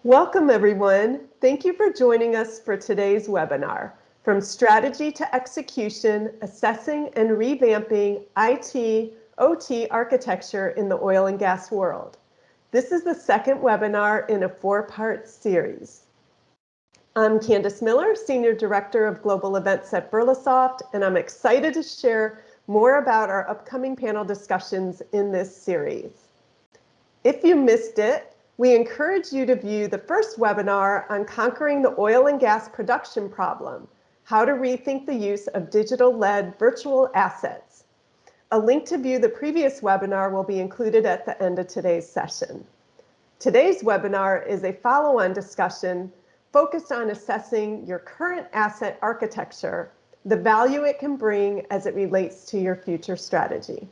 Welcome, everyone. Thank you for joining us for today's webinar, From Strategy to Execution, Assessing and Revamping IT/OT Architecture in the Oil and Gas World. This is the second webinar in a four-part series. I'm Candace Miller, Senior Director of Global Events at Birlasoft, and I'm excited to share more about our upcoming panel discussions in this series. If you missed it, we encourage you to view the first webinar on conquering the oil and gas production problem, how to rethink the use of digital-led virtual assets. A link to view the previous webinar will be included at the end of today's session. Today's webinar is a follow-on discussion focused on assessing your current asset architecture, the value it can bring as it relates to your future strategy.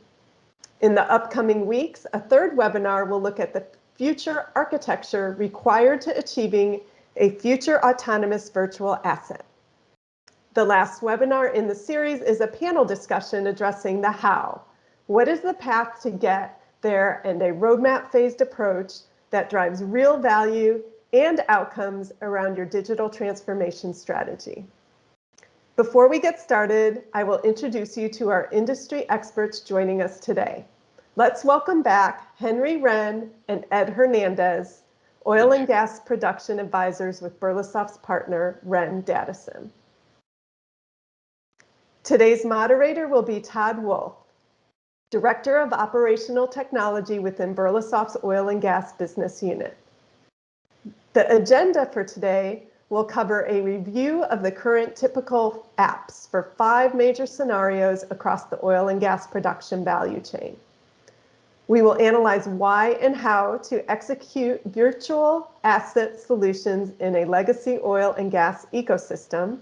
In the upcoming weeks, a third webinar will look at the future architecture required to achieving a future autonomous virtual asset. The last webinar in the series is a panel discussion addressing the how. What is the path to get there and a roadmap-phased approach that drives real value and outcomes around your digital transformation strategy. Before we get started, I will introduce you to our industry experts joining us today. Let's welcome back Henry Wren and Ed Hernandez, oil and gas production advisors with Birlasoft's partner, REN DATASIM. Today's moderator will be Todd Wolfe, Director of Operational Technology within Birlasoft's Oil and Gas Business Unit. The agenda for today will cover a review of the current typical apps for 5 major scenarios across the oil and gas production value chain. We will analyze why and how to execute virtual asset solutions in a legacy oil and gas ecosystem,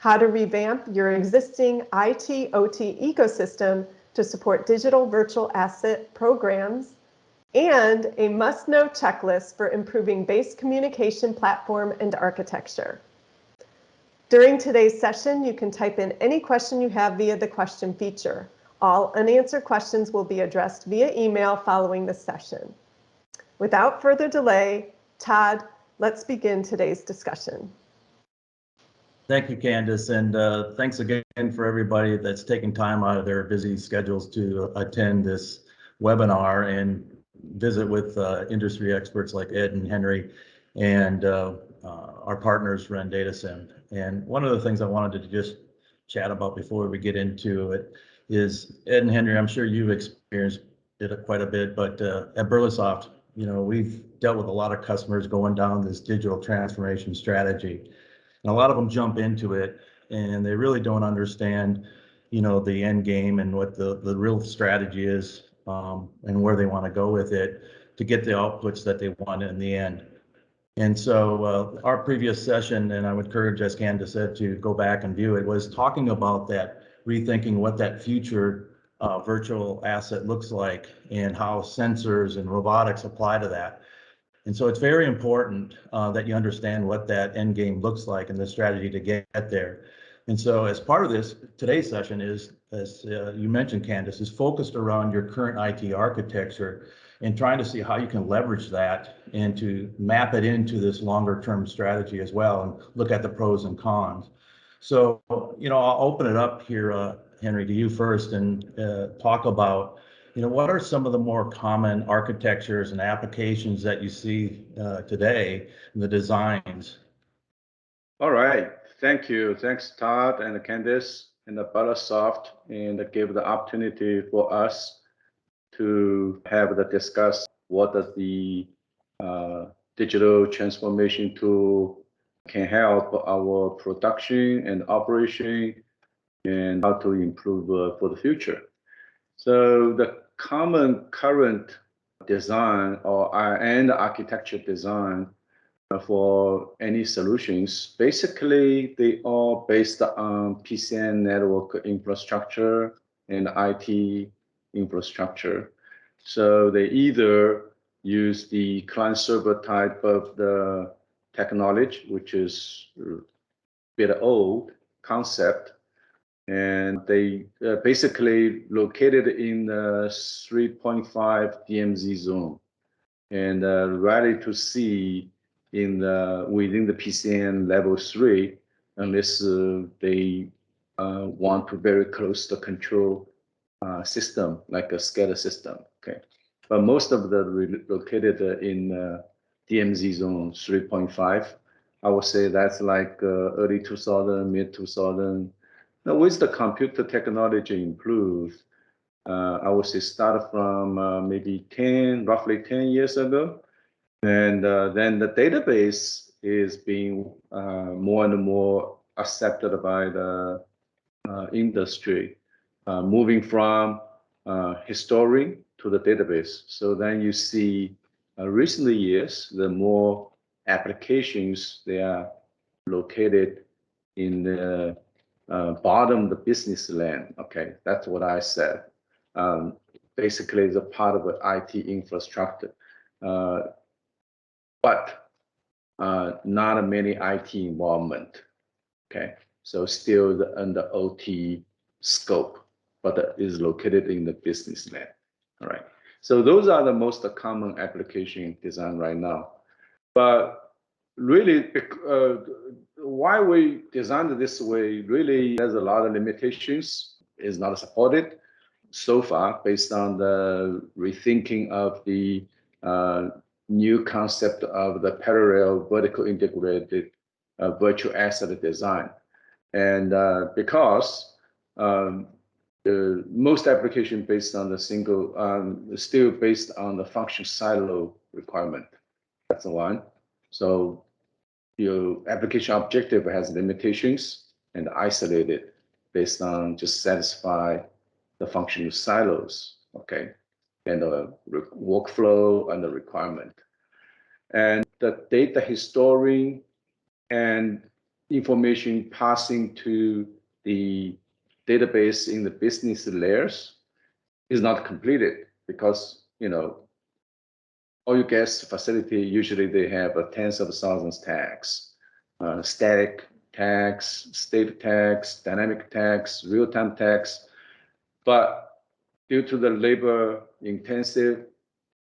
how to revamp your existing IT/OT ecosystem to support digital virtual asset programs, and a must-know checklist for improving base communication platform and architecture. During today's session, you can type in any question you have via the question feature. All unanswered questions will be addressed via email following the session. Without further delay, Todd, let's begin today's discussion. Thank you, Candace, and thanks again for everybody that's taking time out of their busy schedules to attend this webinar and visit with industry experts like Ed and Henry and our partners, REN DATASIM. And one of the things I wanted to just chat about before we get into it is, Ed and Henry, I'm sure you've experienced it quite a bit, but at Birlasoft, you know, we've dealt with a lot of customers going down this digital transformation strategy. And a lot of them jump into it and they really don't understand, you know, the end game and what the real strategy is and where they want to go with it to get the outputs that they want in the end. And so our previous session, and I would encourage, as Candace said, to go back and view it, was talking about that, rethinking what that future virtual asset looks like and how sensors and robotics apply to that. And so it's very important that you understand what that end game looks like and the strategy to get there. And so as part of this, today's session is, as you mentioned, Candace, is focused around your current IT architecture and trying to see how you can leverage that and to map it into this longer term strategy as well and look at the pros and cons. So, you know, I'll open it up here, Henry, to you first and talk about, you know, what are some of the more common architectures and applications that you see today in the designs? All right, thank you. Thanks, Todd and Candace and the Birlasoft, and give the opportunity for us to have the discuss what does the digital transformation tool can help our production and operation and how to improve for the future. So the common current design and architecture design for any solutions, basically they are based on PCN network infrastructure and IT infrastructure. So they either use the client server type of the technology, which is a bit old concept, and they basically located in the 3.5 DMZ zone and ready to see within the PCN level 3 unless they want to very close the control system like a SCADA system. Okay, but most of them located in DMZ zone 3.5. I would say that's like early 2000, mid 2000. Now with the computer technology improve, I would say start from maybe roughly 10 years ago. And then the database is being more and more accepted by the industry, moving from history to the database. So then you see recent years, the more applications, they are located in the bottom of the business land. Okay, that's what I said. Basically, it's a part of the IT infrastructure. But not many IT involvement. Okay, so still under OT scope, but is located in the business land. All right, so those are the most common application design right now. But really, why we designed it this way, really there's a lot of limitations, is not supported so far based on the rethinking of the new concept of the parallel vertical integrated virtual asset design. And because most application based on the single, still based on the function silo requirement. That's the one. So your application objective has limitations and isolated based on just satisfy the functional silos, okay, and the workflow and the requirement. And the data historing and information passing to the database in the business layers is not completed because, you know, oil and gas facility, usually they have tens of thousands tags, static tags, state tags, dynamic tags, real-time tags. But due to the labor intensive,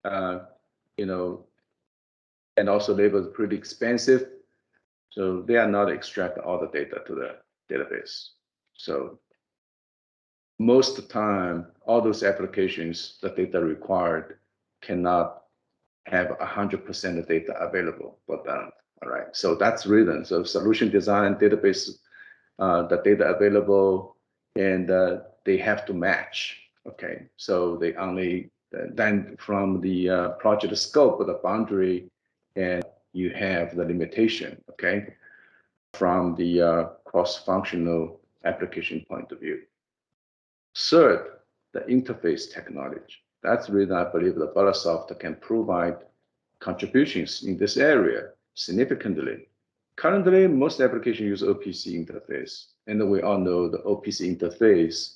you know, and also labor is pretty expensive, so they are not extract all the data to the database. So most of the time, all those applications, the data required cannot have 100% of data available for them. All right, so that's the reason. So solution design, database, the data available, and they have to match. Okay, so they only then from the project scope, the boundary, and you have the limitation. Okay, from the cross-functional application point of view. Third, the interface technology. That's the reason I believe the Birlasoft can provide contributions in this area significantly. Currently, most applications use OPC interface, and we all know the OPC interface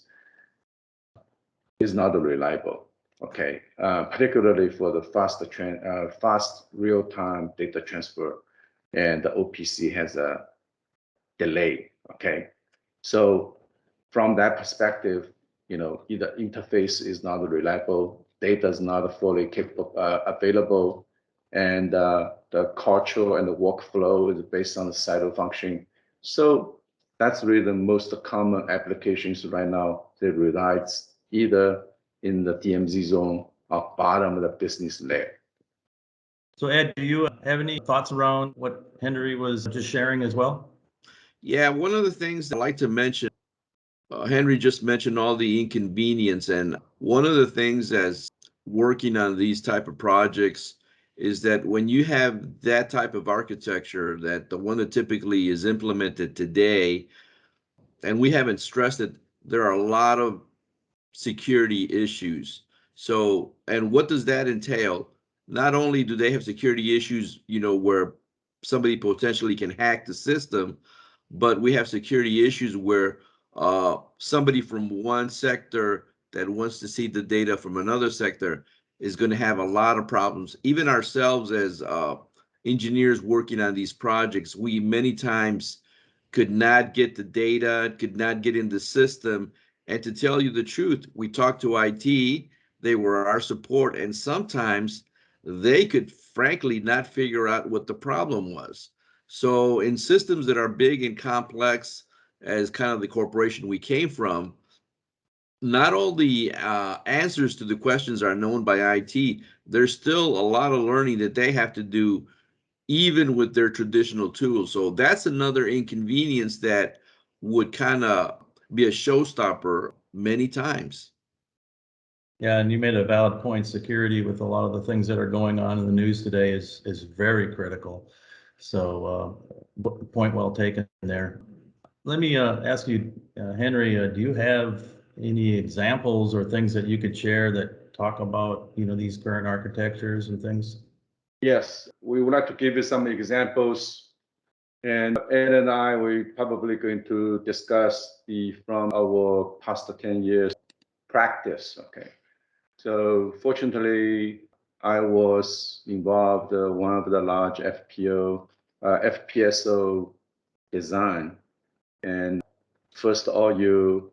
is not reliable. Okay, particularly for the fast real-time data transfer, and the OPC has a delay. Okay, so from that perspective, you know, either interface is not reliable, data is not fully capable, available, and the culture and the workflow is based on the silo function. So that's really the most common applications right now. They resides either in the DMZ zone or bottom of the business layer. So Ed, do you have any thoughts around what Henry was just sharing as well? Yeah, one of the things I'd like to mention, Henry just mentioned all the inconvenience, and one of the things as working on these type of projects is that when you have that type of architecture, that the one that typically is implemented today, and we haven't stressed it, there are a lot of security issues. So, and what does that entail? Not only do they have security issues, you know, where somebody potentially can hack the system, but we have security issues where somebody from one sector that wants to see the data from another sector is going to have a lot of problems. Even ourselves as engineers working on these projects, we many times could not get the data, could not get in the system. And to tell you the truth, we talked to IT, they were our support, and sometimes they could frankly not figure out what the problem was. So in systems that are big and complex, as kind of the corporation we came from, not all the answers to the questions are known by IT. There's still a lot of learning that they have to do, even with their traditional tools. So that's another inconvenience that would kind of be a showstopper many times. Yeah, and you made a valid point. Security with a lot of the things that are going on in the news today is very critical. So point well taken there. Let me ask you, Henry, do you have any examples or things that you could share that talk about, these current architectures and things? Yes, we would like to give you some examples. And Ed and I, we're probably going to discuss from our past 10 years practice. Okay. So fortunately, I was involved one of the large FPSO design, and first RU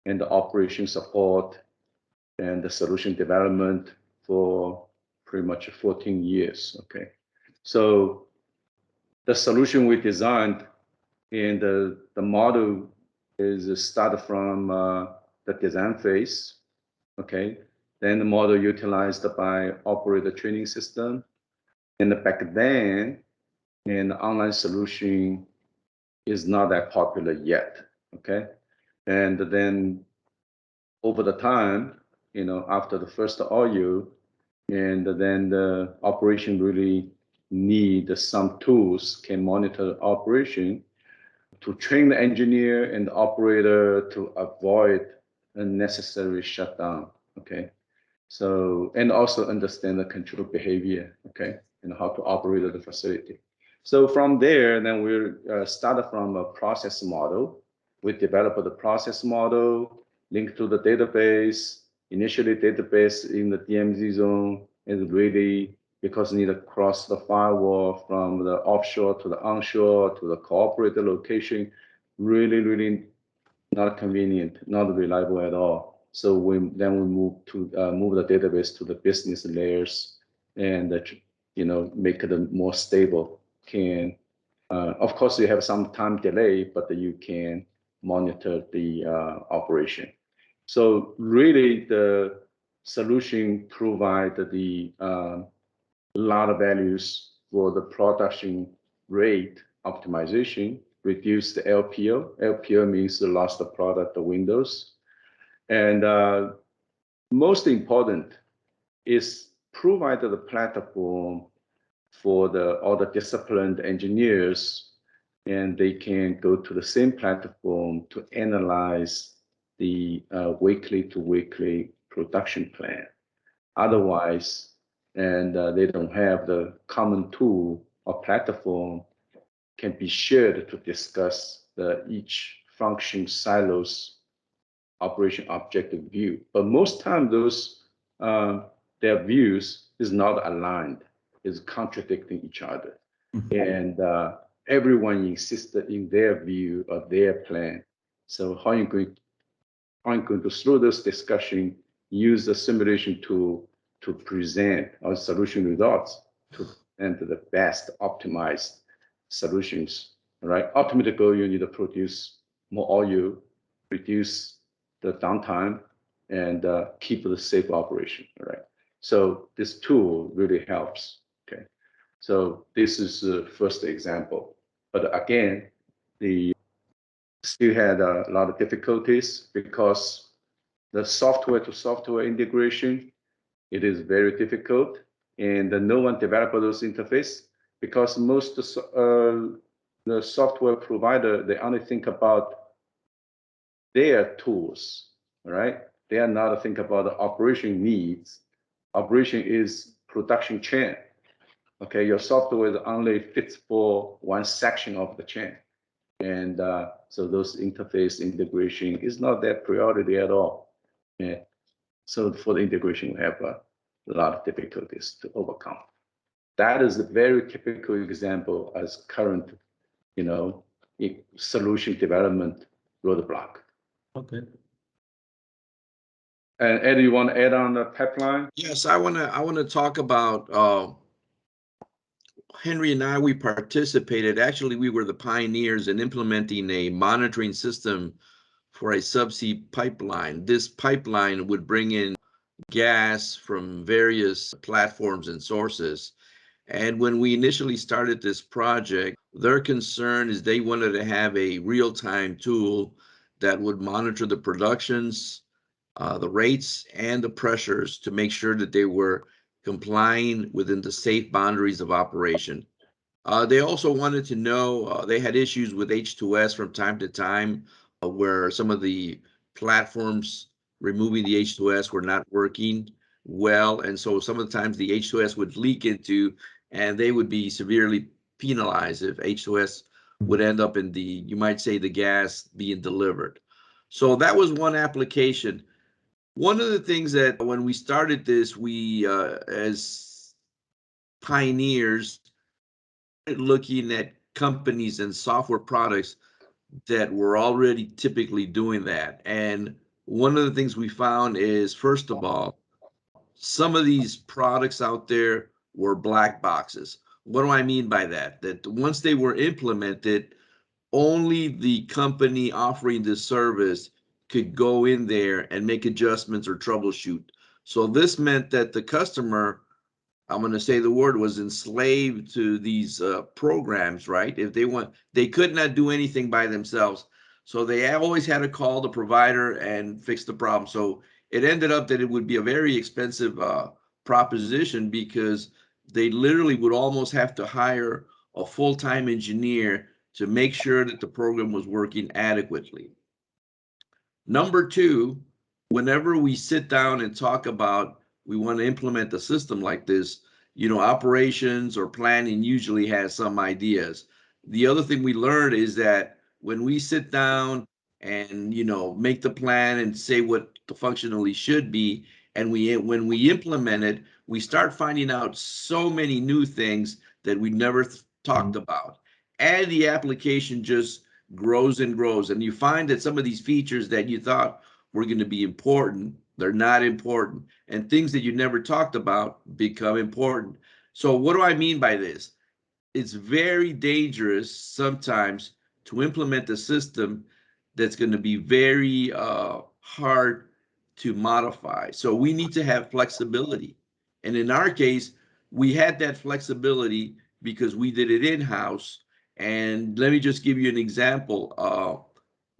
and the operation support and the solution development for pretty much 14 years. Okay, so the solution we designed and the model is started from the design phase. Okay, then the model utilized by operator training system, and back then, an online solution is not that popular yet. Okay, and then over the time, after the first RU, and then the operation really need some tools can monitor the operation to train the engineer and the operator to avoid unnecessary shutdown. Okay, so and also understand the control behavior. Okay, and how to operate the facility. So from there, then we started from a process model. We developed the process model, linked to the database. Initially, database in the DMZ zone is really because you need to cross the firewall from the offshore to the onshore to the cooperator location. Really, really not convenient, not reliable at all. So then we move the database to the business layers and make it more stable. Of course you have some time delay, but you can monitor the operation. So really the solution provide the lot of values for the production rate optimization, reduce the LPO. LPO means the lost product windows. And most important is provide the platform for all the disciplined engineers, and they can go to the same platform to analyze the weekly to weekly production plan. Otherwise, and they don't have the common tool or platform can be shared to discuss each function silos operation objective view. But most time those their views is not aligned, is contradicting each other. And everyone insisted in their view or their plan. So how are you going to through this discussion use the simulation tool to present our solution results to enter the best optimized solutions, right? Ultimately goal, you need to produce more oil, reduce the downtime, and keep the safe operation, right? So this tool really helps, okay? So this is the first example. But again, the still had a lot of difficulties because the software to software integration, it is very difficult, and no one developed those interface because most the software provider, they only think about their tools, right? They are not think about the operation needs. Operation is production chain. Okay, your software only fits for one section of the chain. And so those interface integration is not that priority at all. Yeah. So for the integration, we have a lot of difficulties to overcome. That is a very typical example as current, solution development roadblock. Okay. And Ed, you want to add on the pipeline? Yes, I wanna talk about Henry and I. We participated. Actually, we were the pioneers in implementing a monitoring system for a subsea pipeline. This pipeline would bring in gas from various platforms and sources. And when we initially started this project, their concern is they wanted to have a real-time tool that would monitor the productions, the rates, and the pressures to make sure that they were complying within the safe boundaries of operation. They also wanted to know, they had issues with H2S from time to time, where some of the platforms removing the H2S were not working well. And so some of the times the H2S would leak into, and they would be severely penalized if H2S would end up in the, you might say, the gas being delivered. So that was one application. One of the things that when we started this, we, as pioneers, looking at companies and software products that were already typically doing that. And one of the things we found is, first of all, some of these products out there were black boxes. What do I mean by that? That once they were implemented, only the company offering this service could go in there and make adjustments or troubleshoot. So this meant that the customer, I'm going to say the word, was enslaved to these programs, right? If they want, they could not do anything by themselves. So they always had to call the provider and fix the problem. So it ended up that it would be a very expensive proposition, because they literally would almost have to hire a full-time engineer to make sure that the program was working adequately. Number two, whenever we sit down and talk about we want to implement a system like this, operations or planning usually has some ideas. The other thing we learned is that when we sit down and, make the plan and say what the functionally should be, and when we implement it, we start finding out so many new things that we never talked about. And the application just grows and grows. And you find that some of these features that you thought were going to be important, they're not important. And things that you never talked about become important. So what do I mean by this? It's very dangerous sometimes to implement a system that's going to be very hard to modify. So we need to have flexibility. And in our case, we had that flexibility because we did it in-house. And let me just give you an example.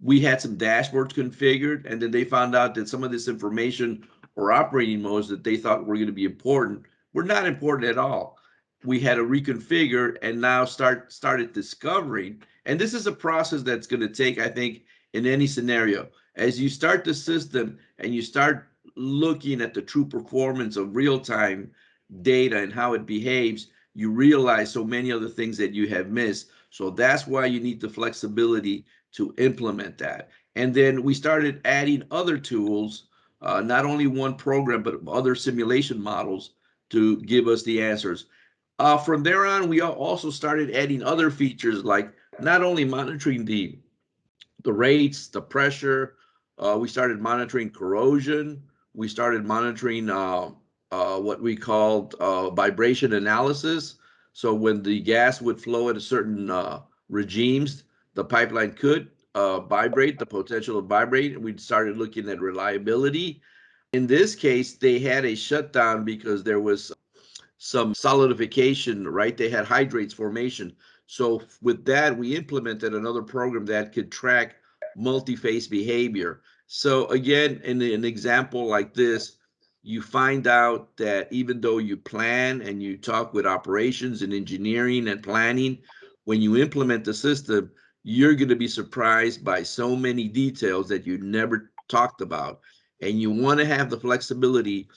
We had some dashboards configured, and then they found out that some of this information or operating modes that they thought were going to be important were not important at all. We had to reconfigure and now started discovering. And this is a process that's going to take, I think, in any scenario. As you start the system and you start looking at the true performance of real-time data and how it behaves, you realize so many other things that you have missed. So that's why you need the flexibility to implement that. And then we started adding other tools, not only one program, but other simulation models to give us the answers. From there on, we also started adding other features, like not only monitoring the rates, the pressure, we started monitoring corrosion, we started monitoring what we called vibration analysis. So when the gas would flow at a certain regimes, the pipeline could vibrate, the potential to vibrate, and we started looking at reliability. In this case, they had a shutdown because there was some solidification, right? They had hydrates formation. So with that, we implemented another program that could track multi-phase behavior. So again, in an example like this, you find out that even though you plan and you talk with operations and engineering and planning, when you implement the system, you're going to be surprised by so many details that you never talked about. And you want to have the flexibility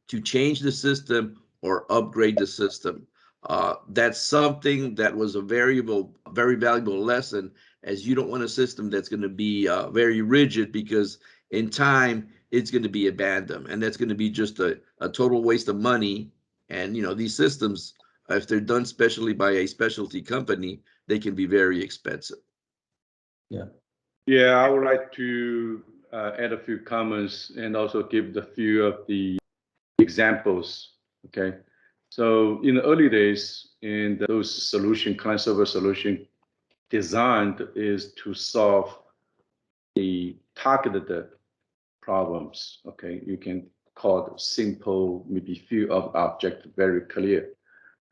to change the system or upgrade the system. That's something that was a very valuable lesson, as you don't want a system that's going to be very rigid, because in time it's going to be abandoned, and that's going to be just a total waste of money. And these systems, if they're done specially by a specialty company, they can be very expensive. Yeah. Yeah, I would like to add a few comments and also give the few of the examples. Okay, so in the early days, in those solution, client server solution designed is to solve the targeted problems. Okay, you can call it simple, maybe few of object, very clear.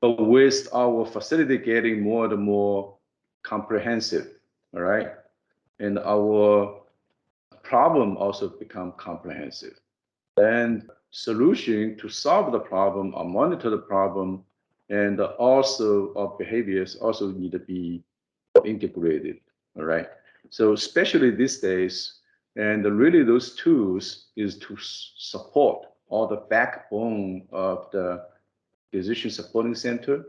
But with our facility getting more and more comprehensive, all right, and our problem also become comprehensive, then solution to solve the problem or monitor the problem and also our behaviors also need to be integrated, all right? So especially these days, and really those tools is to support all the backbone of the decision supporting center,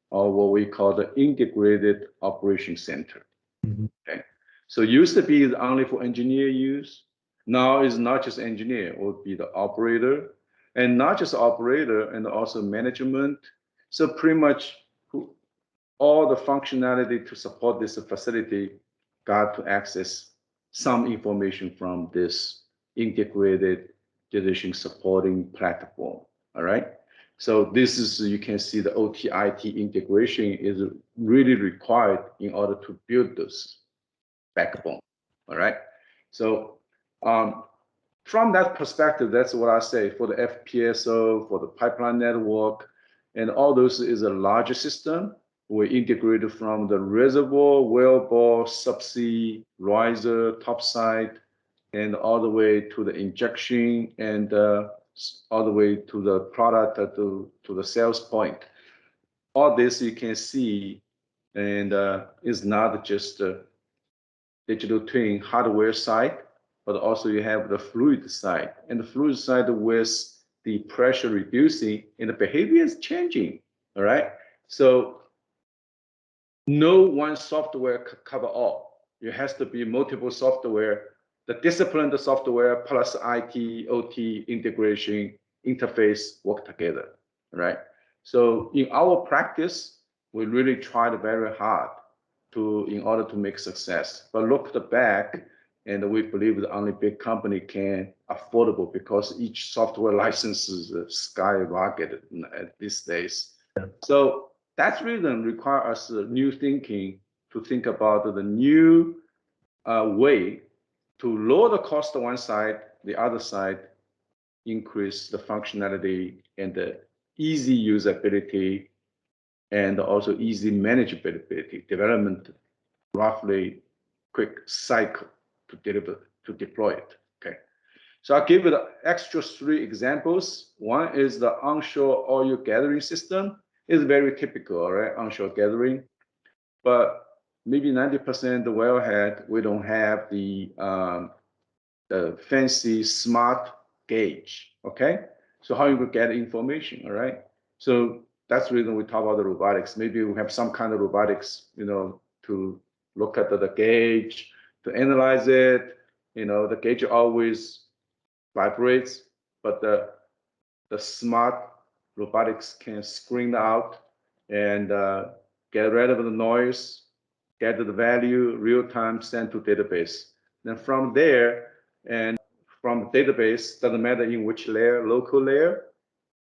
or what we call the integrated operation center. Okay, so used to be only for engineer use. Now it's not just engineer, it would be the operator, and not just operator, and also management. So pretty much all the functionality to support this facility got to access some information from this integrated decision supporting platform. All right. So this is, you can see the OT-IT integration is really required in order to build this backbone. All right. So from that perspective, that's what I say for the FPSO, for the pipeline network, and all those is a larger system. We integrated from the reservoir, wellbore, subsea, riser, topside, and all the way to the injection and all the way to the product to the sales point. All this you can see, and is not just a digital twin hardware side, but also you have the fluid side, and the fluid side with the pressure reducing and the behavior is changing. All right, so no one software could cover all. It has to be multiple software, the disciplined software plus IT, OT integration, interface work together, right? So in our practice, we really tried very hard in order to make success. But looked back, and we believe that only big company can affordable because each software license is skyrocketed at these days. Yeah. So that reason require us new thinking to think about the new way to lower the cost on one side, the other side increase the functionality and the easy usability and also easy manageability, development roughly quick cycle to deploy it. Okay, so I'll give you the extra 3 examples. One is the onshore oil gathering system. It's very typical, right? Onshore gathering, but maybe 90% of the wellhead we don't have the fancy smart gauge. Okay, so how you will get information? All right, so that's the reason we talk about the robotics. Maybe we have some kind of robotics, you know, to look at the gauge, to analyze it. You know, the gauge always vibrates, but the smart robotics can screen out and get rid of the noise, get the value, real time, send to database. Then from there, and from the database, doesn't matter in which layer, local layer,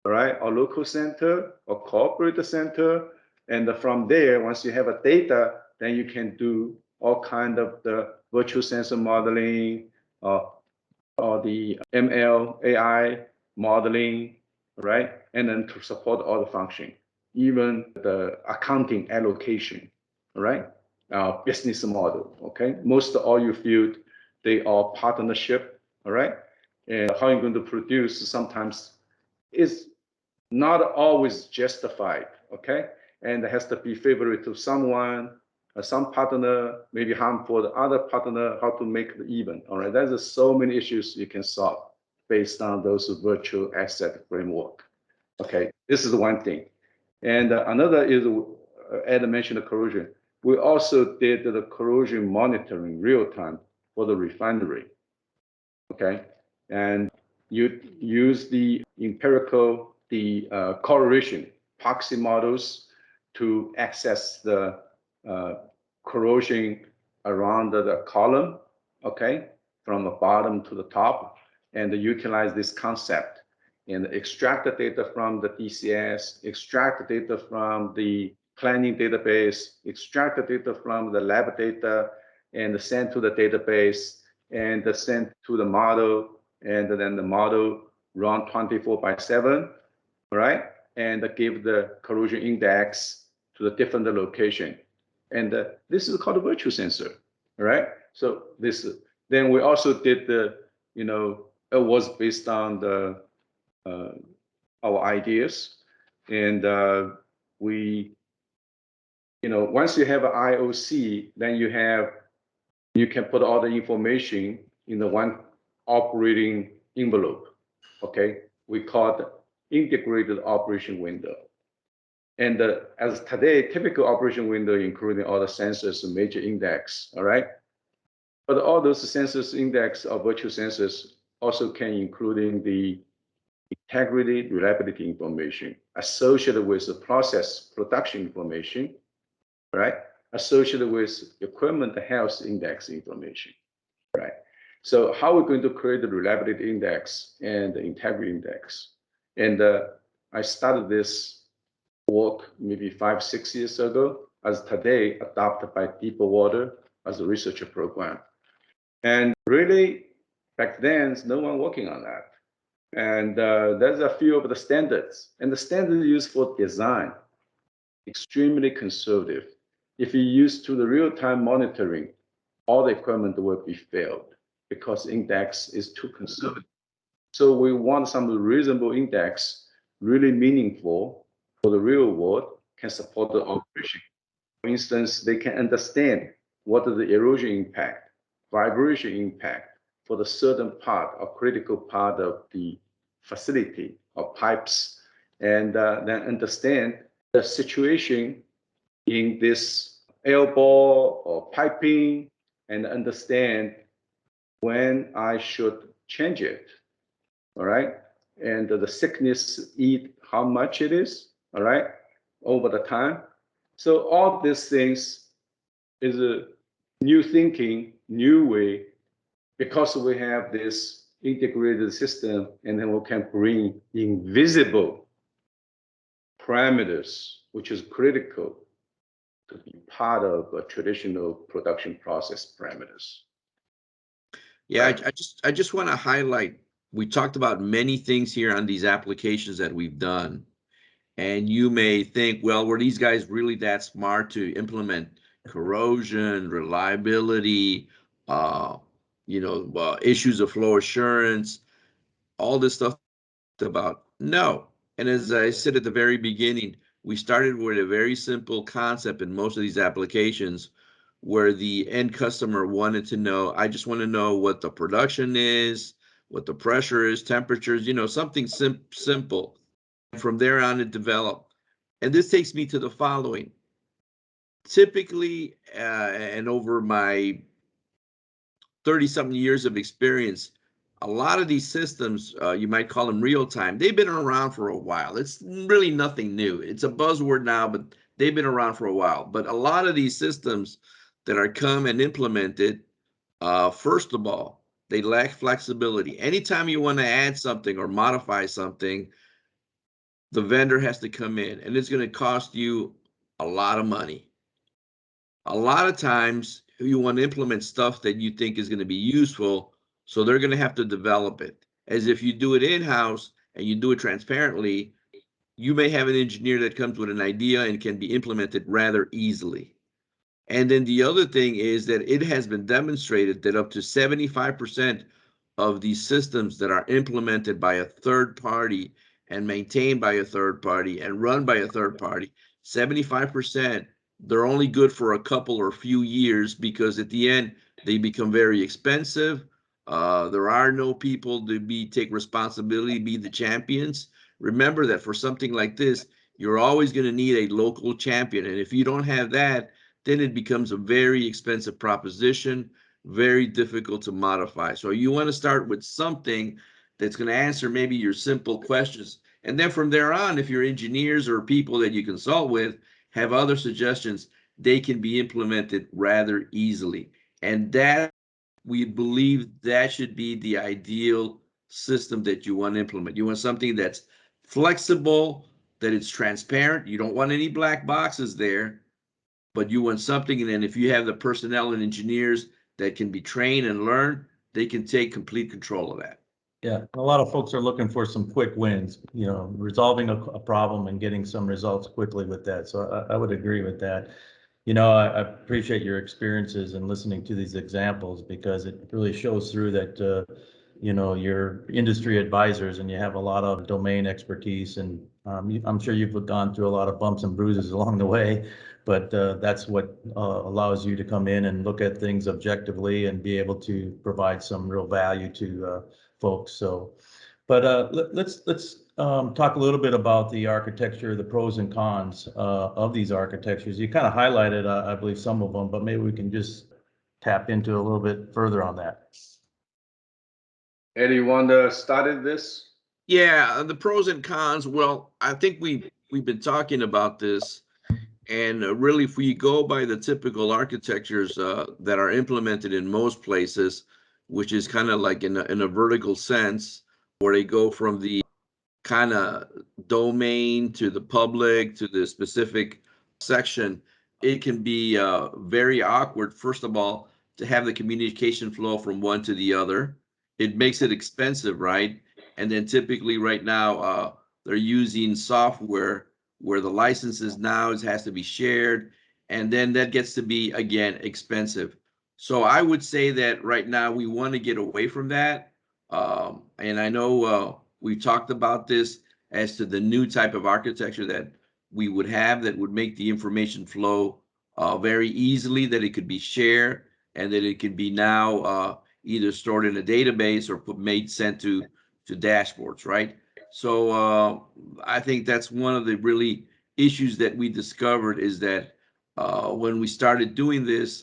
all right, or local center or corporate center. And from there, once you have a data, then you can do all kind of the virtual sensor modeling or the ML, AI modeling, right? And then to support all the function, even the accounting allocation, all right? Business model, okay? Most oil field, they are partnership, all right? And how you're going to produce sometimes is not always justified, okay? And it has to be favorable to someone, some partner, maybe harmful the other partner, how to make it even, all right? There's so many issues you can solve based on those virtual asset framework, okay? This is one thing. And another is, Ed mentioned the corrosion. We also did the corrosion monitoring real time for the refinery, okay? And you use the empirical, the correlation, proxy models to access the corrosion around the column, okay? from the bottom to the top and utilize this concept and extract the data from the DCS, extract the data from the planning database, extract the data from the lab data, and send to the database, and send to the model, and then the model run 24/7, all right? And give the corrosion index to the different location. And this is called a virtual sensor, all right? So this, then we also did the, it was based on the our ideas, and we, once you have an IOC, then you can put all the information in the one operating envelope. Okay, we call it integrated operation window. And as today, typical operation window including all the sensors and major index. All right, but all those sensors index or virtual sensors also can including the integrity, reliability information associated with the process production information, right? Associated with equipment health index information, right? So how we're going to create the reliability index and the integrity index. And I started this work maybe 5-6 years ago, as today adopted by Deepwater as a research program. And really, back then, no one working on that. And there's a few of the standards, and the standards used for design, extremely conservative. If you use to the real-time monitoring, all the equipment will be failed because index is too conservative. So we want some reasonable index, really meaningful for the real world, can support the operation. For instance, they can understand what is the erosion impact, vibration impact, for the certain part or critical part of the facility or pipes, and then understand the situation in this elbow or piping, and understand when I should change it, all right? And the thickness, how much it is, all right, over the time. So all these things is a new thinking, new way, because we have this integrated system, and then we can bring invisible parameters, which is critical to be part of a traditional production process parameters. Yeah, I just want to highlight, we talked about many things here on these applications that we've done. And you may think, well, were these guys really that smart to implement corrosion, reliability, issues of flow assurance, all this stuff about? No. And as I said at the very beginning, we started with a very simple concept in most of these applications where the end customer wanted to know, I just want to know what the production is, what the pressure is, temperatures, something simple. From there on, it developed. And this takes me to the following. Typically, and over my 30-something years of experience, a lot of these systems, you might call them real time, they've been around for a while. It's really nothing new. It's a buzzword now, but they've been around for a while. But a lot of these systems that are come and implemented, first of all, they lack flexibility. Anytime you want to add something or modify something, the vendor has to come in, and it's going to cost you a lot of money. A lot of times you want to implement stuff that you think is going to be useful, so they're going to have to develop it. As if you do it in-house and you do it transparently, you may have an engineer that comes with an idea and can be implemented rather easily. And then the other thing is that it has been demonstrated that up to 75% of these systems that are implemented by a third party and maintained by a third party and run by a third party, 75%, they're only good for a couple or few years, because at the end, they become very expensive. There are no people to take responsibility, be the champions. Remember that for something like this, you're always going to need a local champion. And if you don't have that, then it becomes a very expensive proposition, very difficult to modify. So you want to start with something that's going to answer maybe your simple questions. And then from there on, if your engineers or people that you consult with have other suggestions, they can be implemented rather easily. And that's we believe that should be the ideal system that you want to implement. You want something that's flexible, that it's transparent. You don't want any black boxes there, but you want something. And then if you have the personnel and engineers that can be trained and learn, they can take complete control of that. Yeah, a lot of folks are looking for some quick wins, you know, resolving a problem and getting some results quickly with that. So I would agree with that. You know, I appreciate your experiences and listening to these examples, because it really shows through that, you know, you're industry advisors and you have a lot of domain expertise, and I'm sure you've gone through a lot of bumps and bruises along the way, but that's what allows you to come in and look at things objectively and be able to provide some real value to folks. So, but let's talk a little bit about the architecture, the pros and cons of these architectures. You kind of highlighted, I believe, some of them, but maybe we can just tap into a little bit further on that. Eddie, you want to start this? Yeah, the pros and cons. Well, I think we've been talking about this, and really, if we go by the typical architectures that are implemented in most places, which is kind of like in a vertical sense, where they go from the kind of domain to the public to the specific section, it can be very awkward, first of all, to have the communication flow from one to the other. It makes it expensive, right? And then typically right now, they're using software where the licenses now has to be shared. And then that gets to be, again, expensive. So I would say that right now we want to get away from that. And I know we've talked about this as to the new type of architecture that we would have that would make the information flow very easily, that it could be shared, and that it could be now either stored in a database or sent to dashboards, right? So I think that's one of the really issues that we discovered, is that when we started doing this,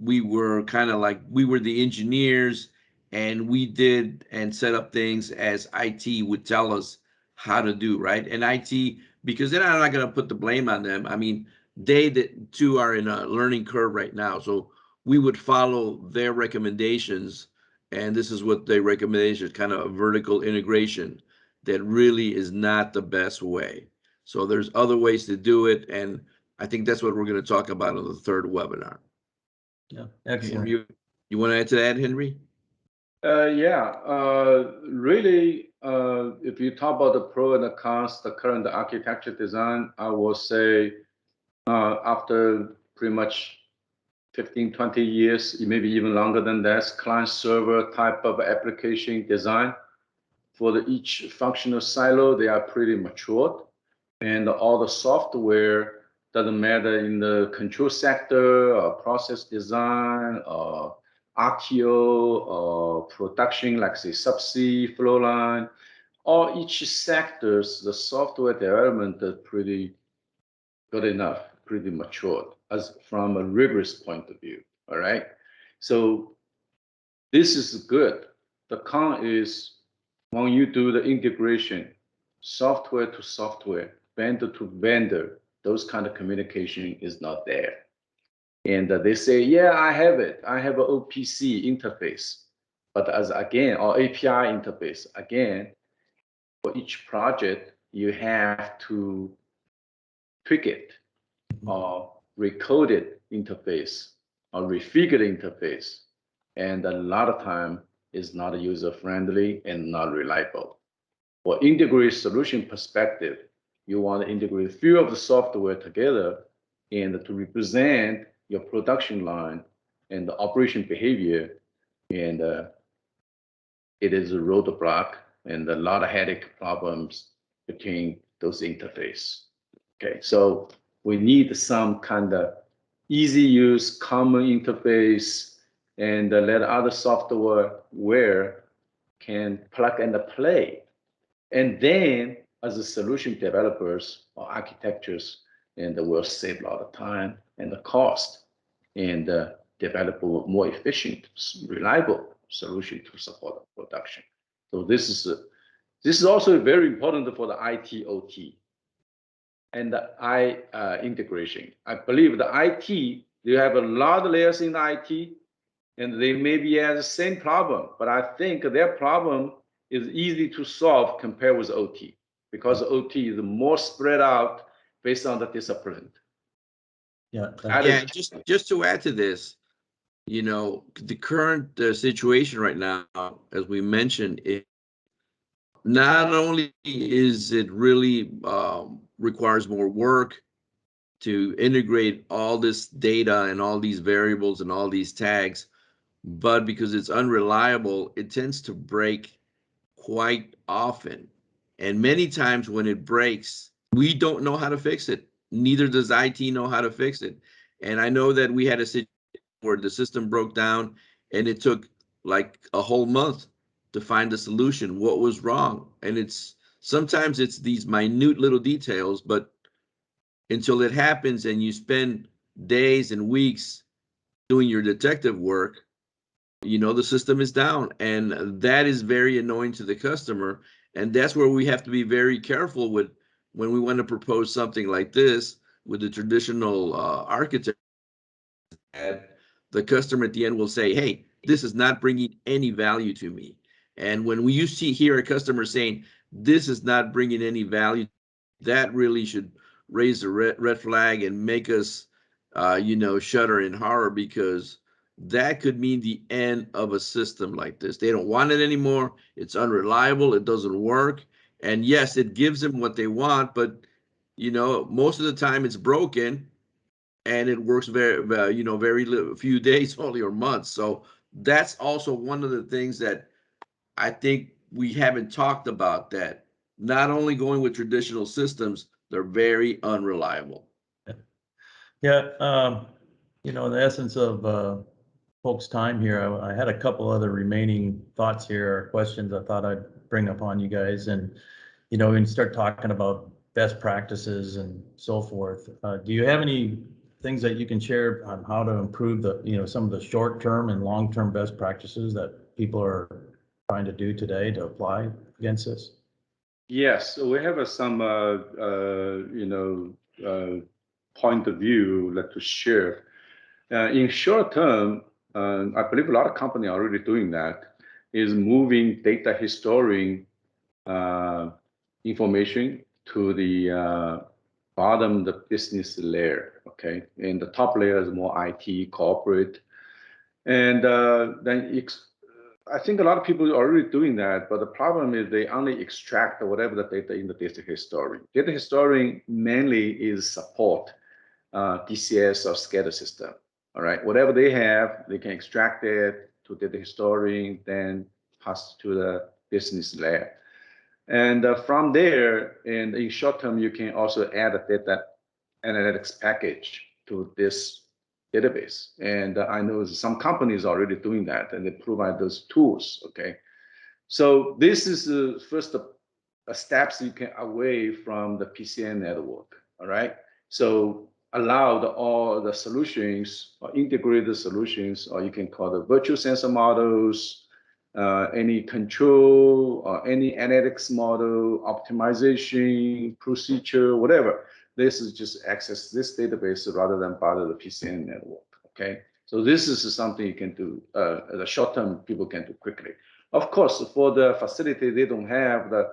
we were kind of like, we were the engineers, and we did and set up things as IT would tell us how to do, right? And IT, because then I'm not going to put the blame on them. I mean, they too are in a learning curve right now. So we would follow their recommendations. And this is what they recommendation, kind of a vertical integration that really is not the best way. So there's other ways to do it. And I think that's what we're going to talk about on the third webinar. Yeah, excellent. You want to add to that, Henry? Really, if you talk about the pro and the cons, the current architecture design, I will say after pretty much 15, 20 years, maybe even longer than that, client server type of application design for each functional silo, they are pretty matured. And all the software, doesn't matter in the control sector or process design or RTO or production, like say subsea, flow line, or each sectors, the software development is pretty good enough, pretty matured as from a rigorous point of view. All right. So this is good. The con is when you do the integration, software to software, vendor to vendor, those kind of communication is not there. And they say, yeah, I have it. I have an OPC interface. But as again, or API interface, again, for each project, you have to tweak it or recode it interface or refigure the interface. And a lot of time is not user friendly and not reliable. For integrated solution perspective, you want to integrate a few of the software together and to represent your production line and the operation behavior. And it is a roadblock and a lot of headache problems between those interface. Okay, so we need some kind of easy use, common interface, and let other software where can plug and play. And then as a solution developers or architectures, and will save a lot of time and the cost and develop a more efficient, reliable solution to support production. So this is also very important for the ITOT and the integration. I believe the IT, you have a lot of layers in the IT, and they maybe have the same problem, but I think their problem is easy to solve compared with OT, because OT is more spread out based on the discipline. Yeah. Yeah, just to add to this, you know, the current situation right now, as we mentioned, it not only is it really requires more work to integrate all this data and all these variables and all these tags, but because it's unreliable, it tends to break quite often. And many times when it breaks, we don't know how to fix it. Neither does IT know how to fix it. And I know that we had a situation where the system broke down and it took like a whole month to find a solution. What was wrong? And it's sometimes it's these minute little details, but until it happens and you spend days and weeks doing your detective work, you know, the system is down, and that is very annoying to the customer. And that's where we have to be very careful with when we want to propose something like this with the traditional architect. The customer at the end will say, hey, this is not bringing any value to me. And when you hear a customer saying this is not bringing any value, that really should raise a red flag and make us you know, shudder in horror, because that could mean the end of a system like this. They don't want it anymore. It's unreliable. It doesn't work. And yes, it gives them what they want, but you know, most of the time it's broken and it works very, you know, very few days only or months. So that's also one of the things that I think we haven't talked about, that not only going with traditional systems, they're very unreliable. Yeah, you know, the essence of folks' time here, I had a couple other remaining thoughts here, or questions I thought I'd bring up on you guys. And, you know, when you start talking about best practices and so forth, do you have any things that you can share on how to improve the, you know, some of the short-term and long-term best practices that people are trying to do today to apply against this? Yes, so we have some, you know, point of view like to share. In short term, I believe a lot of companies are already doing that, is moving data history information to the bottom, the business layer, okay? And the top layer is more IT, corporate. And then I think a lot of people are already doing that, but the problem is they only extract whatever the data in the data history. Data history mainly is support DCS or SCADA system. All right, whatever they have, they can extract it to data history, then pass to the business layer. And from there, and in short term, you can also add a data analytics package to this database. And I know some companies are already doing that, and they provide those tools. Okay, so this is the first steps you can away from the PCN network. All right, so allow all the solutions or integrated solutions, or you can call the virtual sensor models, any control or any analytics model, optimization, procedure, whatever. This is just access this database rather than part of the PCN network, okay? So this is something you can do, the short term people can do quickly. Of course, for the facility, they don't have the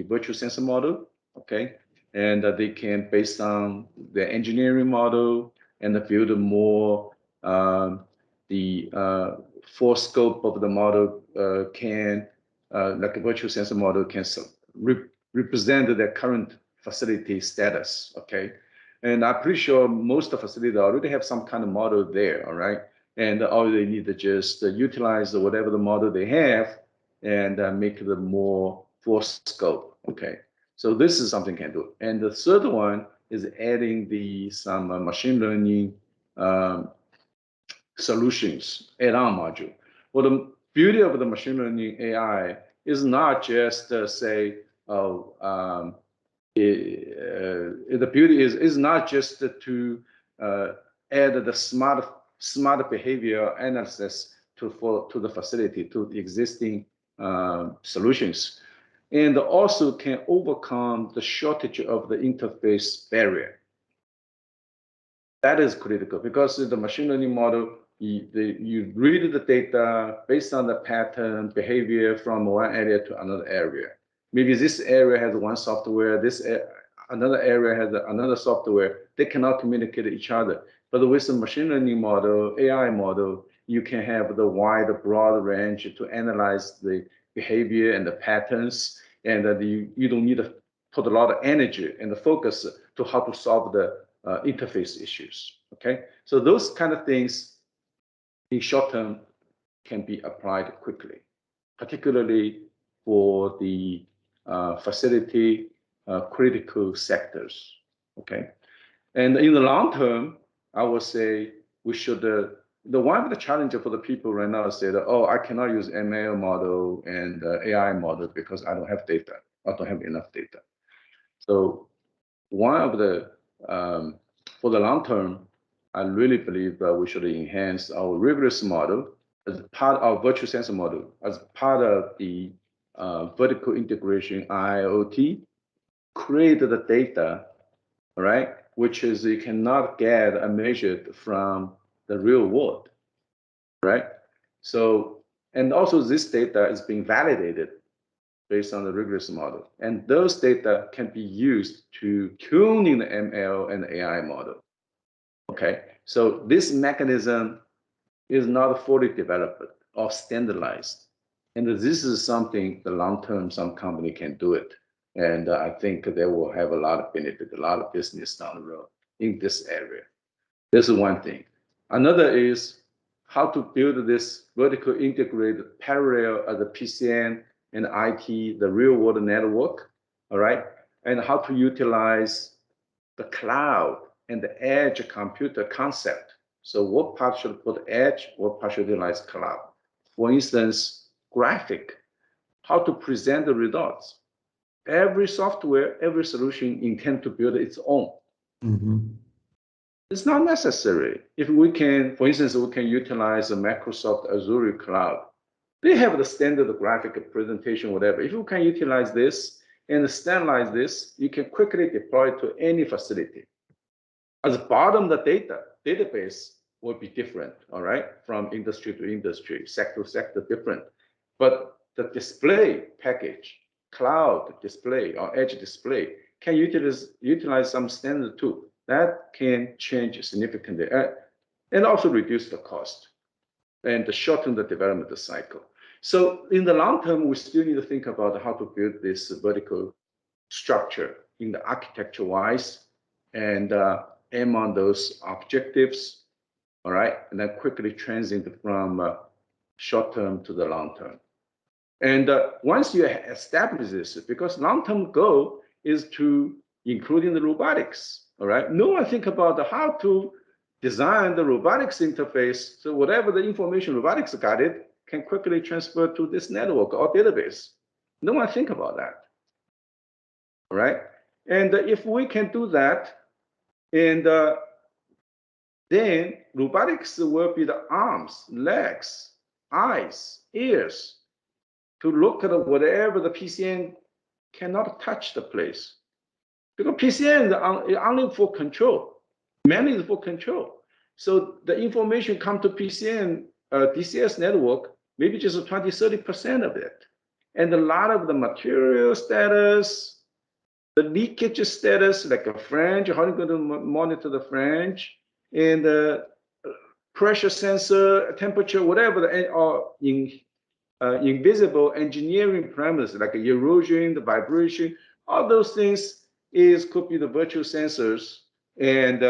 virtual sensor model, okay? And they can, based on the engineering model, and build a more the full scope of the model can, like a virtual sensor model, can represent the current facility status, okay? And I'm pretty sure most of the facilities already have some kind of model there, all right? And all they need to just utilize whatever the model they have and make it a more full scope, okay? So this is something can do. And the third one is adding some machine learning solutions add-on module. Well, the beauty of the machine learning AI is not just say, the beauty is not just to add the smart behavior analysis to the facility, to the existing solutions, and also can overcome the shortage of the interface barrier. That is critical, because the machine learning model you read the data based on the pattern, behavior from one area to another area. Maybe this area has one software, another area has another software. They cannot communicate with each other. But with a machine learning model, AI model, you can have the wide, broad range to analyze the behavior and the patterns, and you don't need to put a lot of energy and the focus to how to solve the interface issues. Okay, so those kind of things in short term can be applied quickly, particularly for the facility critical sectors. Okay, and in the long term, I would say we should. The one of the challenges for the people right now is say that, oh, I cannot use ML model and AI model because I don't have data. I don't have enough data. So one of the for the long term, I really believe that we should enhance our rigorous model as part of our virtual sensor model, as part of the vertical integration IoT, create the data, all right, which is you cannot get measured from the real world, right? So, and also this data is being validated based on the rigorous model. And those data can be used to tuning the ML and AI model. Okay, so this mechanism is not fully developed or standardized. And this is something the long term, some company can do it. And I think they will have a lot of benefit, a lot of business down the road in this area. This is one thing. Another is how to build this vertical integrated parallel as a PCN and IT, the real world network, all right? And how to utilize the cloud and the edge computer concept. So what part should put edge, what part should utilize cloud? For instance, graphic, how to present the results. Every software, every solution intend to build its own. It's not necessary. If we can, for instance, we can utilize a Microsoft Azure cloud. They have the standard graphic presentation, whatever. If you can utilize this and standardize this, you can quickly deploy it to any facility. At the bottom, the database will be different, all right, from industry to industry, sector to sector different. But the display package, cloud display or edge display, can utilize some standard tool that can change significantly and also reduce the cost and shorten the development cycle. So in the long term, we still need to think about how to build this vertical structure in the architecture wise and aim on those objectives, all right, and then quickly transit from short term to the long term. And once you establish this, because long-term goal is to including the robotics, all right? No one think about how to design the robotics interface, so whatever the information robotics got it can quickly transfer to this network or database. No one think about that, all right? And if we can do that, and then robotics will be the arms, legs, eyes, ears, to look at whatever the PCN cannot touch the place. Because PCN is only for control, mainly is for control. So the information come to PCN, DCS network, maybe just 20–30% of it. And a lot of the material status, the leakage status, like a flange, how are you going to monitor the flange, and the pressure sensor, temperature, whatever, or in invisible engineering parameters like erosion, the vibration, all those things could be the virtual sensors, and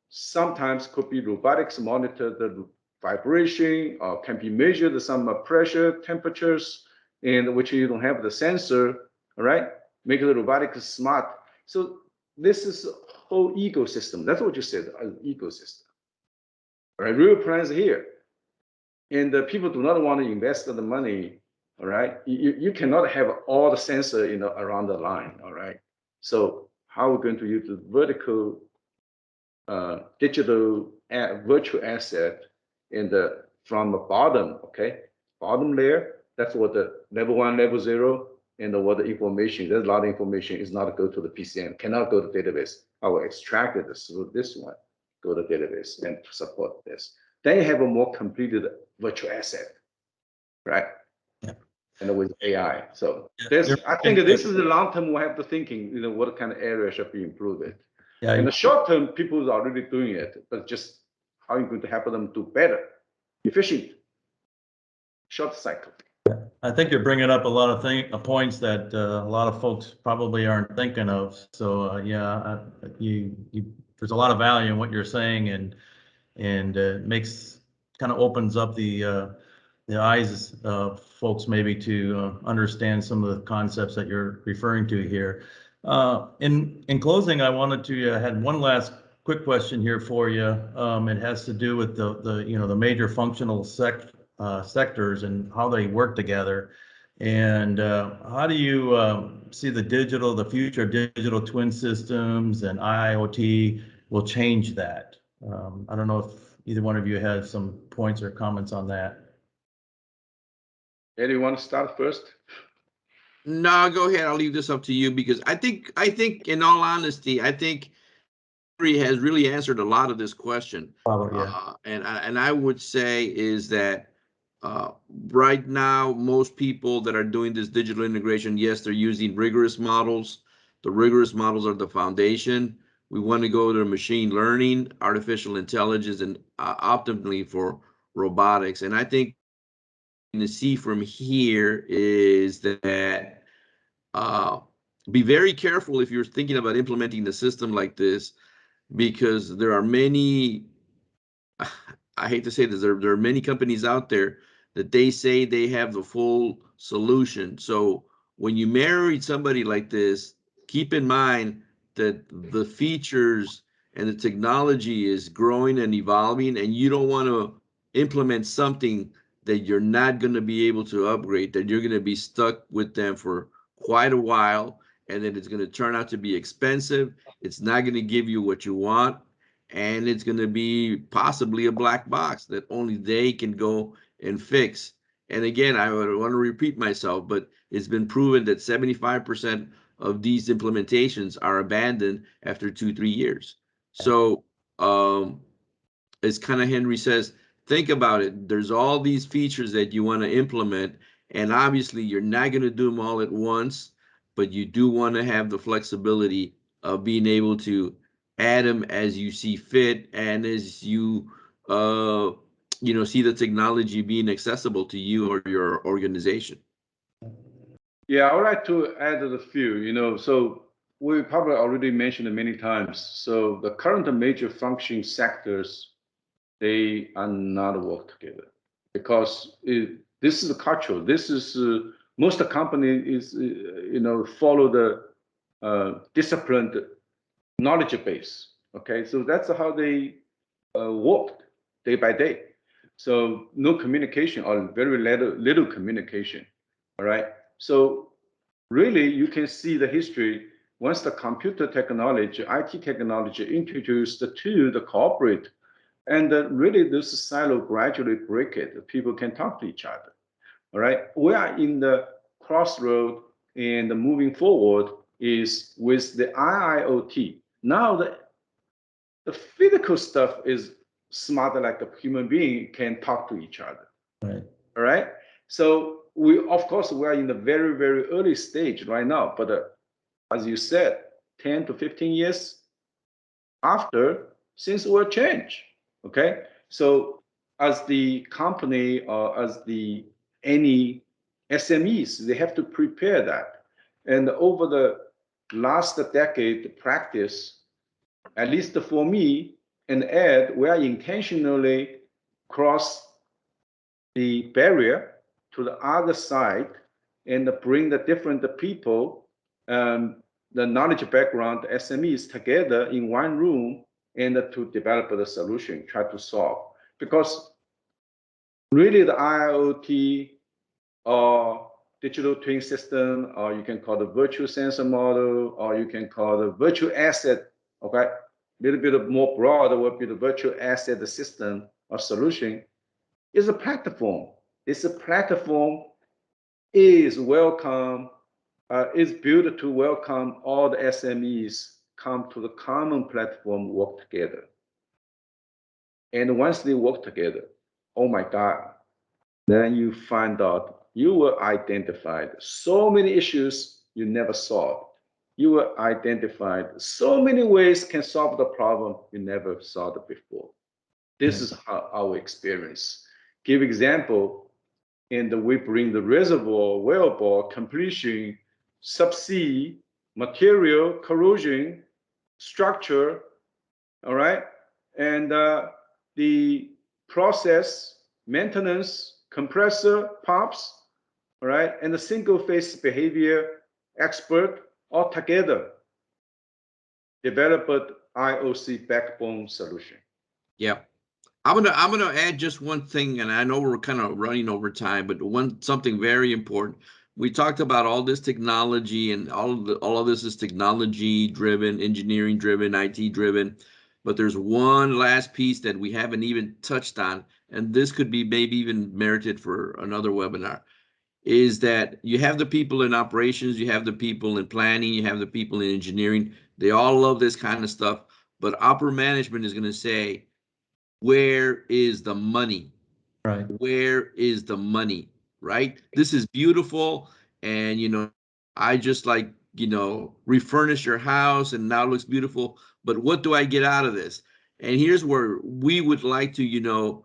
sometimes could be robotics monitor the vibration, or can be measured some pressure, temperatures, and which you don't have the sensor, all right? Make the robotics smart. So this is a whole ecosystem. That's what you said, an ecosystem. All right, real plans here. And the people do not want to invest the money, all right? You cannot have all the sensor around the line, all right? So how are we going to use the vertical digital virtual asset from the bottom, okay? Bottom layer, that's what the level 1, level 0, and what the information, there's a lot of information is not go to the PCN, cannot go to database. I will extract it through this one, go to database and support this. then you have a more completed virtual asset, right? Yeah. And with AI. So Yeah, I think this is the long term we have to thinking, what kind of area should be improved. Yeah, in the short term, people are already doing it, but just how are you going to help them do better, efficient, short cycle? I think you're bringing up a lot of points that a lot of folks probably aren't thinking of. So yeah, there's a lot of value in what you're saying, and makes kind of opens up the eyes of folks maybe to understand some of the concepts that you're referring to here. In closing, I wanted to had one last quick question here for you. It has to do with the major functional sectors and how they work together. And how do you see the future of digital twin systems and IoT will change that? I don't know if either one of you has some points or comments on that. Eddie, you want to start first? No, go ahead. I'll leave this up to you because I think in all honesty, I think Henry has really answered a lot of this question. Probably, yeah. And I would say is that right now, most people that are doing this digital integration, yes, they're using rigorous models. The rigorous models are the foundation. We want to go to machine learning, artificial intelligence, and optimally for robotics. And I think to see from here is that be very careful if you're thinking about implementing the system like this, because there are many, I hate to say this, there are many companies out there that they say they have the full solution. So when you marry somebody like this, keep in mind that the features and the technology is growing and evolving, and you don't want to implement something that you're not going to be able to upgrade, that you're going to be stuck with them for quite a while, and then it's going to turn out to be expensive. It's not going to give you what you want, and it's going to be possibly a black box that only they can go and fix. And again, I would want to repeat myself, but it's been proven that 75% of these implementations are abandoned after 2-3 years. So as kind of Henry says, think about it. There's all these features that you want to implement, and obviously you're not going to do them all at once, but you do want to have the flexibility of being able to add them as you see fit and as you see the technology being accessible to you or your organization. Yeah, I would like to add a few, so we probably already mentioned it many times. So the current major function sectors, they are not work together because this is cultural. This is most of the company is follow the disciplined knowledge base. Okay, so that's how they worked day by day. So no communication or very little communication. All right. So really, you can see the history. Once the computer technology, IT technology introduced to the corporate, and really this silo gradually break it. People can talk to each other. All right. We are in the crossroad, and moving forward is with the IIoT. Now the physical stuff is smarter, like a human being can talk to each other. Right. All right. So we are in the very, very early stage right now. But as you said, 10 to 15 years after, things will change. Okay. So as the company or as any SMEs, they have to prepare that. And over the last decade practice, at least for me and Ed, we are intentionally cross the barrier to the other side and bring the different people, the knowledge background, SMEs together in one room and to develop the solution, try to solve. Because really the IoT or digital twin system, or you can call the virtual sensor model, or you can call the virtual asset, okay? A little bit more broad would be the virtual asset system or solution, is a platform. It's a platform is welcome, is built to welcome all the SMEs come to the common platform, work together. And once they work together, oh my God, then you find out you will identify so many issues you never solved. You will identify so many ways can solve the problem you never solved before. This is how our experience. Give example, and we bring the reservoir, wellbore, completion, subsea, material, corrosion, structure, all right? And the process, maintenance, compressor, pumps, all right? And the single phase behavior expert all together developed IOC backbone solution. Yeah. I'm gonna add just one thing, and I know we're kind of running over time, but something very important. We talked about all this technology, and all of this is technology driven, engineering driven, IT driven. But there's one last piece that we haven't even touched on, and this could be maybe even merited for another webinar, is that you have the people in operations, you have the people in planning, you have the people in engineering. They all love this kind of stuff, but upper management is going to say, where is the money? Right. Where is the money? Right? This is beautiful. And, I just refurnish your house and now it looks beautiful. But what do I get out of this? And here's where we would like to,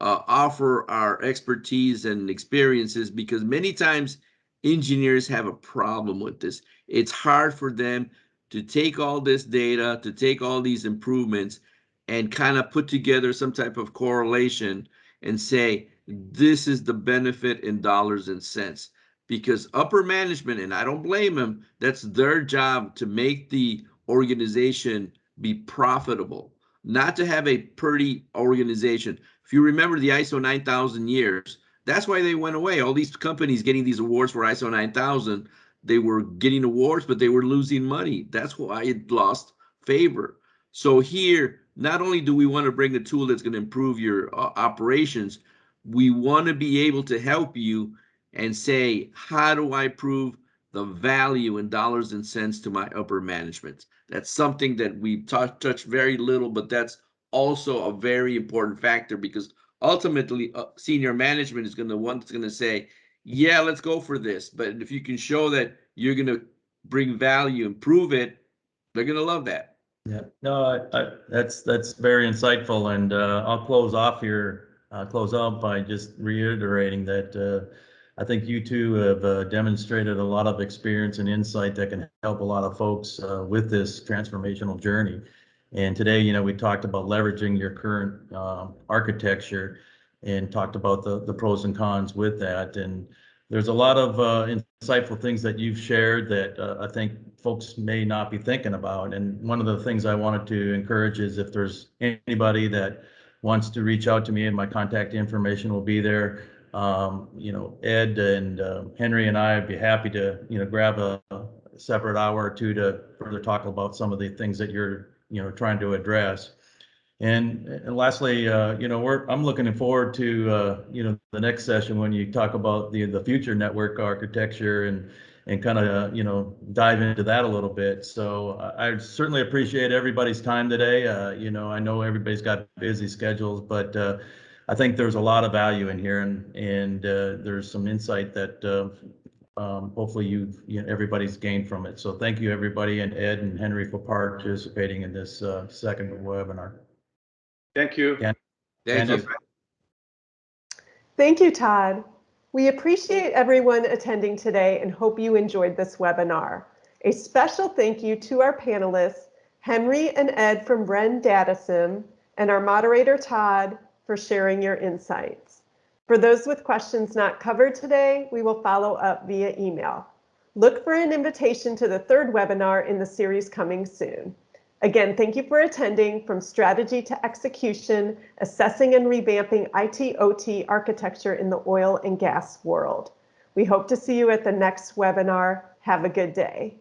offer our expertise and experiences, because many times engineers have a problem with this. It's hard for them to take all this data, to take all these improvements and kind of put together some type of correlation and say, this is the benefit in dollars and cents. Because upper management, and I don't blame them, that's their job to make the organization be profitable, not to have a pretty organization. If you remember the ISO 9000 years, that's why they went away. All these companies getting these awards for ISO 9000, they were getting awards, but they were losing money. That's why it lost favor. So here, not only do we want to bring a tool that's going to improve your operations, we want to be able to help you and say, how do I prove the value in dollars and cents to my upper management? That's something that we touch very little, but that's also a very important factor, because ultimately senior management is going to one that's going to say, yeah, let's go for this. But if you can show that you're going to bring value and prove it, they're going to love that. Yeah, no, that's very insightful, and I'll close out by just reiterating that I think you two have demonstrated a lot of experience and insight that can help a lot of folks with this transformational journey. And today, we talked about leveraging your current architecture and talked about the pros and cons with that. And there's a lot of insightful things that you've shared that I think folks may not be thinking about. And one of the things I wanted to encourage is, if there's anybody that wants to reach out to me, and my contact information will be there. Ed and Henry and I would be happy to, grab a separate hour or two to further talk about some of the things that you're, trying to address. And lastly, I'm looking forward to, the next session when you talk about the future network architecture and kind of, dive into that a little bit. So I certainly appreciate everybody's time today. I know everybody's got busy schedules, but I think there's a lot of value in here, and there's some insight that hopefully everybody's gained from it. So thank you, everybody, and Ed and Henry for participating in this second webinar. Thank you. Thank you. Thank you, Todd. We appreciate everyone attending today and hope you enjoyed this webinar. A special thank you to our panelists, Henry and Ed from REN DATASIM, and our moderator, Todd, for sharing your insights. For those with questions not covered today, we will follow up via email. Look for an invitation to the third webinar in the series coming soon. Again, thank you for attending From Strategy to Execution, Assessing and Revamping ITOT Architecture in the Oil and Gas World. We hope to see you at the next webinar. Have a good day.